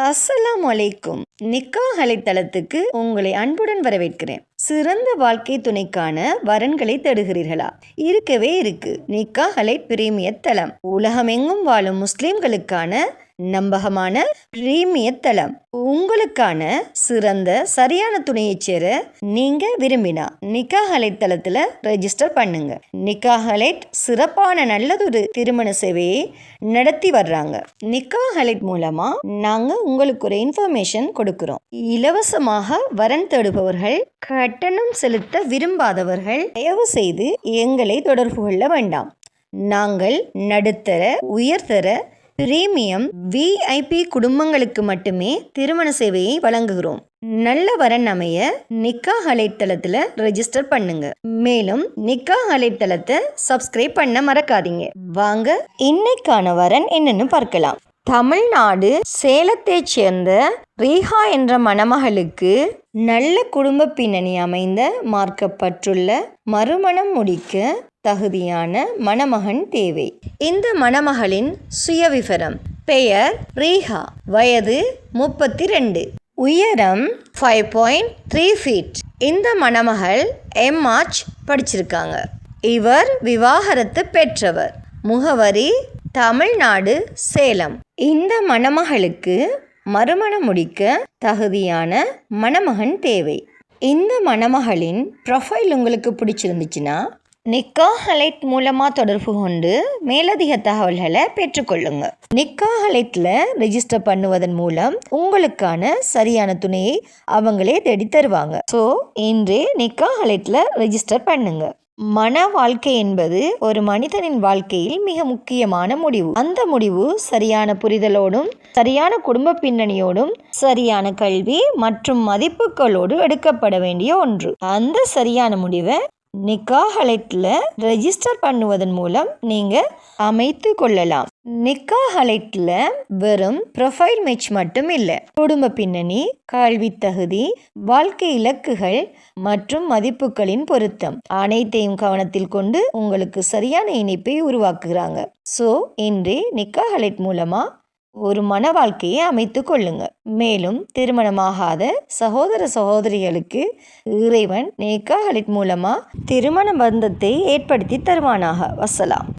அஸ்ஸலாமு அலைக்கும். நிக்காஹ் அலைத்தளத்துக்கு உங்களை அன்புடன் வரவேற்கிறேன். சிறந்த வாழ்க்கை துணைக்கான வரன்களை தேடுகிறீர்களா? இருக்கவே இருக்கு நிக்காஹ் அலை பிரீமியர் தளம். உலகமெங்கும் வாழும் முஸ்லிம்களுக்கான நம்பகமான பிரீமியர் தளம். உங்களுக்கான சிறந்த சரியான துணையை சேர நீங்க விரும்பினா நிக்காஹ் அலைட் தளத்துல ரெஜிஸ்டர் பண்ணுங்க. நிக்காஹ் அலைட் சிறப்பான நல்லதொரு திருமண சேவையை நடத்தி வர்றாங்க. நிக்காஹ் அலைட் மூலமா நாங்க உங்களுக்கு ஒரு இன்ஃபர்மேஷன் கொடுக்கிறோம். இலவசமாக வரன் தேடுபவர்கள், கட்டணம் செலுத்த விரும்பாதவர்கள் தயவு செய்து எங்களை தொடர்பு கொள்ள வேண்டாம். நாங்கள் நடுத்தர, உயர்தர, பிரீமியம், விஐபி குடும்பங்களுக்கு மட்டுமே திருமண சேவையை வழங்குகிறோம். நல்ல வரன் அமைய நிக்காஹ் அலைட் தளத்துல ரெஜிஸ்டர் பண்ணுங்க. மேலும் நிக்காஹ் அலைட் தளத்தை சப்ஸ்கிரைப் பண்ண மறக்காதீங்க. வாங்க இன்னைக்கான வரன் என்னன்னு பார்க்கலாம். தமிழ்நாடு சேலத்தை சேர்ந்த ரீஹா என்ற மணமகளுக்கு நல்ல குடும்ப பின்னணி அமைந்த மார்க்கப்பட்டுள்ள மறுமணம் முடிக்க தகுதியான மணமகன் தேவை. இந்த மணமகளின் சுயவிவரம்: பெயர் ரீஹா, வயது 32, உயரம் 5.3 feet. இந்த மணமகள் எம்ஆர்ச் படிச்சிருக்காங்க. இவர் விவாகரத்து பெற்றவர். முகவரி தமிழ்நாடு சேலம். இந்த மணமகளுக்கு மறுமணம் முடிக்க தகுதியான மணமகன் தேவை. இந்த மணமகளின் ப்ரொஃபைல் உங்களுக்கு பிடிச்சிருந்துச்சுன்னா நிக்காஹ் அலைட் மூலமாக தொடர்பு கொண்டு மேலதிக தகவல்களை பெற்றுக்கொள்ளுங்க. நிக்காஹ் அலைட்ல ரெஜிஸ்டர் பண்ணுவதன் மூலம் உங்களுக்கான சரியான துணையை அவங்களே தேடி தருவாங்க. ஸோ இன்றே நிக்காஹ் அலைட்ல ரெஜிஸ்டர் பண்ணுங்க. மன வாழ்க்கை என்பது ஒரு மனிதனின் வாழ்க்கையில் மிக முக்கியமான முடிவு. அந்த முடிவு சரியான புரிதலோடும், சரியான குடும்ப பின்னணியோடும், சரியான கல்வி மற்றும் மதிப்புகளோடு எடுக்கப்பட வேண்டிய ஒன்று. அந்த சரியான முடிவை நிக்காஹ் அலைட்ல ரெஜிஸ்டர் பண்ணுவதன் மூலம் நீங்க அமைத்து கொள்ளலாம். நிக்காஹ் அலைட்ல வெறும் ப்ரொஃபைல் மேட்ச் மட்டும் இல்லை, குடும்ப பின்னணி, கல்வி தகுதி, வாழ்க்கை இலக்குகள் மற்றும் மதிப்புகளின் பொருத்தம் அனைத்தையும் கவனத்தில் கொண்டு உங்களுக்கு சரியான இணைப்பை உருவாக்குகிறாங்க. ஸோ இன்றே நிக்காஹ் அலைட் மூலமா ஒரு மன வாழ்க்கையை அமைத்து கொள்ளுங்க. மேலும் திருமணமாகாத சகோதர சகோதரிகளுக்கு இறைவன் நிக்காஹ் அலைட் மூலமா திருமண பந்தத்தை ஏற்படுத்தி தருவானாக. வசலாம்.